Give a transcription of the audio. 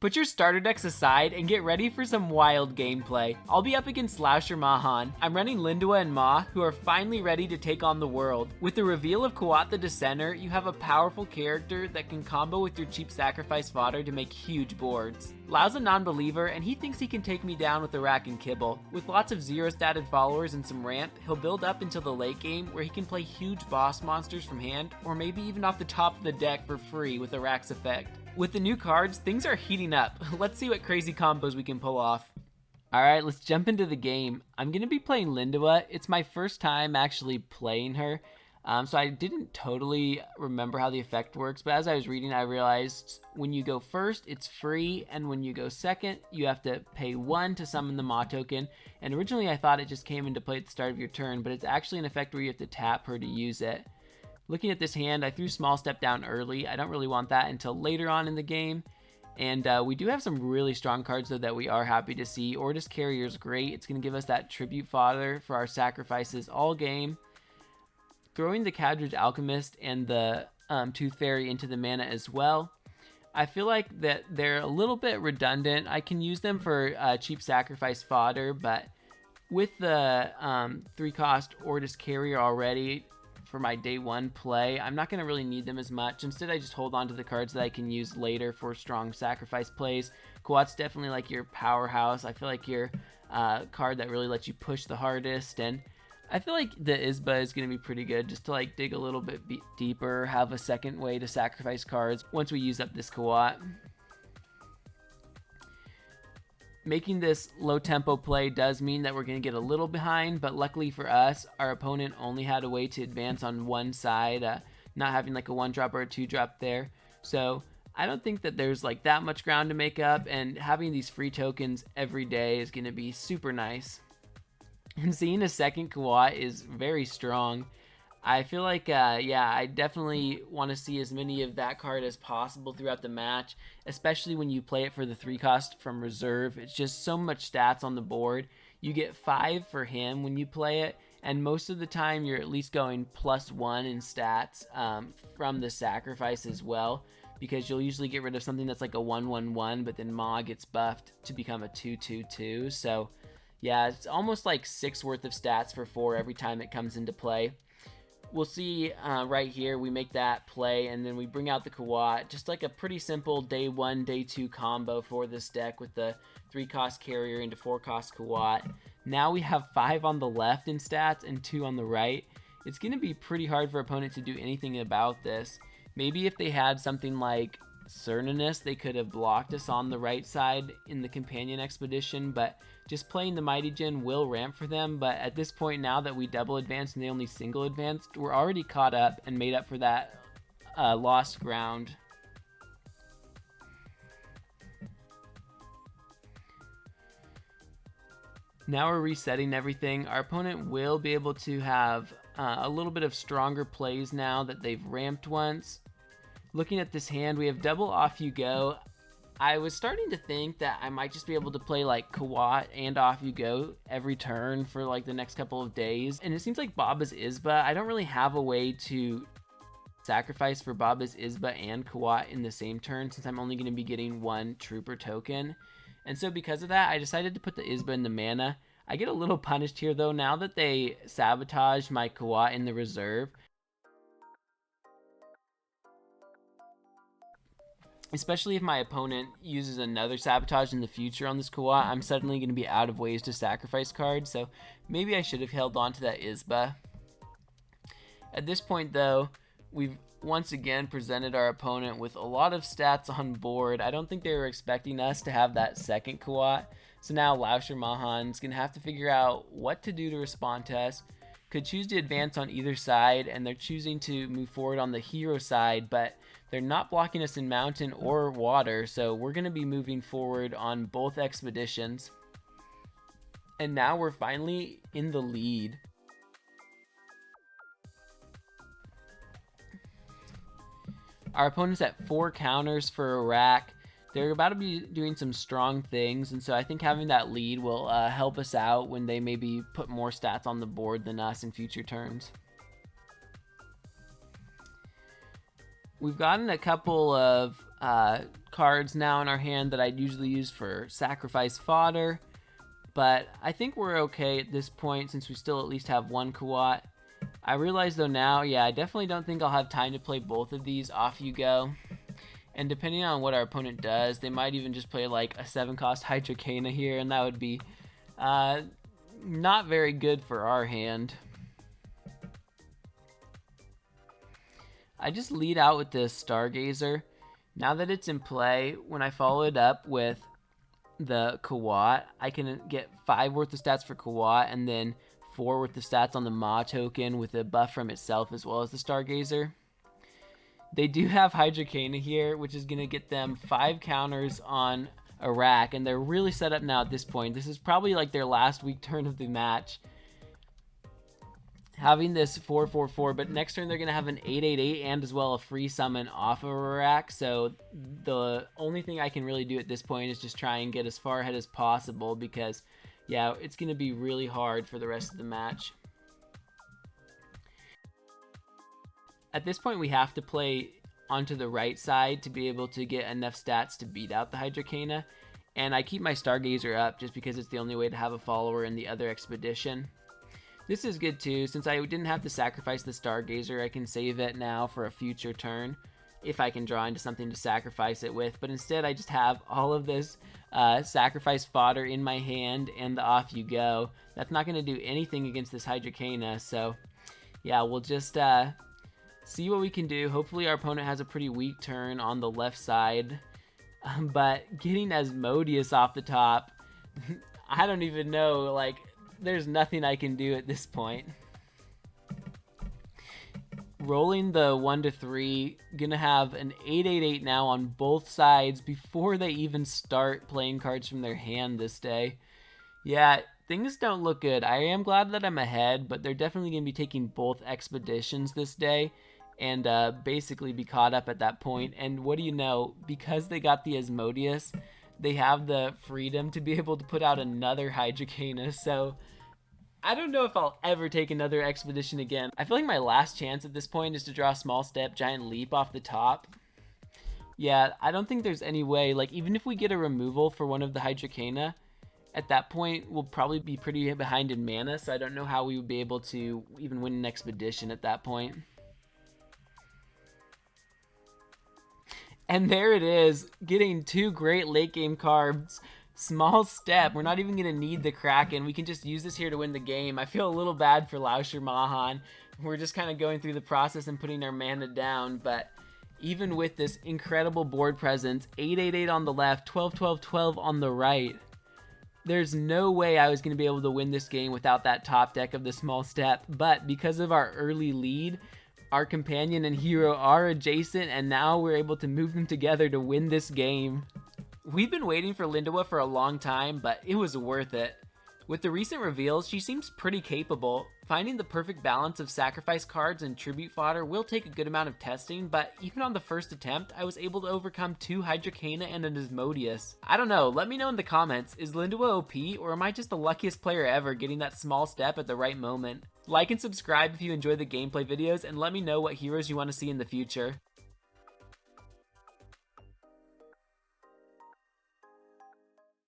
Put your starter decks aside and get ready for some wild gameplay. I'll be up against Lauscher Mahan. I'm running Lindiwe and Ma, who are finally ready to take on the world. With the reveal of Kuat the Dissenter, you have a powerful character that can combo with your cheap sacrifice fodder to make huge boards. Lau's a non-believer, and he thinks he can take me down with Auraq and Kibble. With lots of zero-statted followers and some ramp, he'll build up until the late game where he can play huge boss monsters from hand, or maybe even off the top of the deck for free with Auraq's effect. With the new cards, things are heating up. Let's see what crazy combos we can pull off. Alright, let's jump into the game. I'm going to be playing Lindiwe. It's my first time actually playing her, so I didn't totally remember how the effect works, but as I was reading, I realized when you go first, it's free, and when you go second, you have to pay 1 to summon the Ma token, and originally I thought it just came into play at the start of your turn, but it's actually an effect where you have to tap her to use it. Looking at this hand, I threw small step down early. I don't really want that until later on in the game. And we do have some really strong cards though that we are happy to see. Ortis Carrier is great. It's going to give us that tribute fodder for our sacrifices all game. Throwing the Cadridge Alchemist and the Tooth Fairy into the mana as well. I feel like that they're a little bit redundant. I can use them for cheap sacrifice fodder, but with the 3-cost Ortis Carrier already, for my day 1 play, I'm not going to really need them as much. Instead, I just hold on to the cards that I can use later for strong sacrifice plays. Kuat's definitely like your powerhouse. I feel like your card that really lets you push the hardest, and I feel like the Yzmir is going to be pretty good just to like dig a little bit deeper, have a second way to sacrifice cards once we use up this Kuat. Making this low tempo play does mean that we're going to get a little behind, but luckily for us, our opponent only had a way to advance on one side, not having like a 1-drop or a 2-drop there. So I don't think that there's like that much ground to make up, and having these free tokens every day is going to be super nice. And seeing a second Kuat is very strong. I feel like, yeah, I definitely want to see as many of that card as possible throughout the match, especially when you play it for the 3-cost from reserve. It's just so much stats on the board. You get 5 for him when you play it, and most of the time you're at least going +1 in stats from the sacrifice as well, because you'll usually get rid of something that's like a 1/1/1, but then Ma gets buffed to become a 2/2/2. So yeah, it's almost like 6 worth of stats for 4 every time it comes into play. We'll see right here, we make that play, and then we bring out the Kuat. Just like a pretty simple day 1, day 2 combo for this deck with the 3-cost Carrier into 4-cost Kuat. Now we have 5 on the left in stats and 2 on the right. It's going to be pretty hard for opponent to do anything about this. Maybe if they had something like Cernunnos, they could have blocked us on the right side in the companion expedition, but just playing the Mighty Djinn will ramp for them. But at this point, now that we double advanced and they only single advanced, we're already caught up and made up for that lost ground. Now we're resetting everything. Our opponent will be able to have a little bit of stronger plays now that they've ramped once. Looking at this hand, we have double Off You Go. I was starting to think that I might just be able to play like Kuat and Off You Go every turn for like the next couple of days. And it seems like Baba's Yzmir, I don't really have a way to sacrifice for Baba's Yzmir and Kuat in the same turn, since I'm only going to be getting 1 Trooper token. And so because of that, I decided to put the Yzmir in the mana. I get a little punished here though, now that they sabotage my Kuat in the reserve. Especially if my opponent uses another sabotage in the future on this Kuat, I'm suddenly going to be out of ways to sacrifice cards, so maybe I should have held on to that Yzmir. At this point though, we've once again presented our opponent with a lot of stats on board. I don't think they were expecting us to have that second Kuat, so now Lauscher Mahan's going to have to figure out what to do to respond to us. Could choose to advance on either side, and they're choosing to move forward on the hero side, but they're not blocking us in mountain or water, so we're going to be moving forward on both expeditions. And now we're finally in the lead. Our opponent's at 4 counters for Auraq. They're about to be doing some strong things, and so I think having that lead will help us out when they maybe put more stats on the board than us in future turns. We've gotten a couple of cards now in our hand that I'd usually use for sacrifice fodder. But I think we're okay at this point since we still at least have one Kawat. I realize though now, yeah, I definitely don't think I'll have time to play both of these. Off you go. And depending on what our opponent does, they might even just play like a 7-cost Hydrocana here, and that would be not very good for our hand. I just lead out with this Stargazer. Now that it's in play, when I follow it up with the Kawat, I can get 5 worth of stats for Kawat and then 4 worth of stats on the Ma token with a buff from itself as well as the Stargazer. They do have Hydrocana here, which is going to get them 5 counters on Auraq, and they're really set up now at this point. This is probably like their last weak turn of the match. Having this 4/4/4, but next turn they're going to have an 8/8/8 and as well a free summon off of Auraq, so the only thing I can really do at this point is just try and get as far ahead as possible because, yeah, it's going to be really hard for the rest of the match. At this point, we have to play onto the right side to be able to get enough stats to beat out the Hydrocana, and I keep my Stargazer up just because it's the only way to have a follower in the other expedition. This is good too, since I didn't have to sacrifice the Stargazer, I can save it now for a future turn, if I can draw into something to sacrifice it with, but instead I just have all of this sacrifice fodder in my hand, and off you go. That's not going to do anything against this Hydrocana, so yeah, we'll just see what we can do. Hopefully our opponent has a pretty weak turn on the left side, but getting Asmodeus off the top, I don't even know, like, there's nothing I can do at this point. Rolling the 1-3, gonna have an 8/8/8 now on both sides before they even start playing cards from their hand this day. Yeah, things don't look good. I am glad that I'm ahead, but they're definitely going to be taking both expeditions this day and basically be caught up at that point. And what do you know? Because they got the Asmodeus, they have the freedom to be able to put out another Hydrocana. So I don't know if I'll ever take another expedition again. I feel like my last chance at this point is to draw a Small Step, Giant Leap off the top. Yeah, I don't think there's any way. Like, even if we get a removal for one of the Hydrocana, at that point, we'll probably be pretty behind in mana, so I don't know how we would be able to even win an expedition at that point. And there it is, getting 2 great late game cards. Small Step, we're not even going to need the Kraken. We can just use this here to win the game. I feel a little bad for Lauscher Mahan. We're just kind of going through the process and putting our mana down, but even with this incredible board presence, 8/8/8 on the left, 12/12/12 on the right, there's no way I was going to be able to win this game without that top deck of the Small Step, but because of our early lead, our companion and hero are adjacent, and now we're able to move them together to win this game. We've been waiting for Lindiwe for a long time, but it was worth it. With the recent reveals, she seems pretty capable. Finding the perfect balance of sacrifice cards and tribute fodder will take a good amount of testing, but even on the first attempt, I was able to overcome 2 Hydrocana and an Asmodeus. I don't know, let me know in the comments, is Lindiwe OP, or am I just the luckiest player ever getting that Small Step at the right moment? Like and subscribe if you enjoy the gameplay videos, and let me know what heroes you want to see in the future.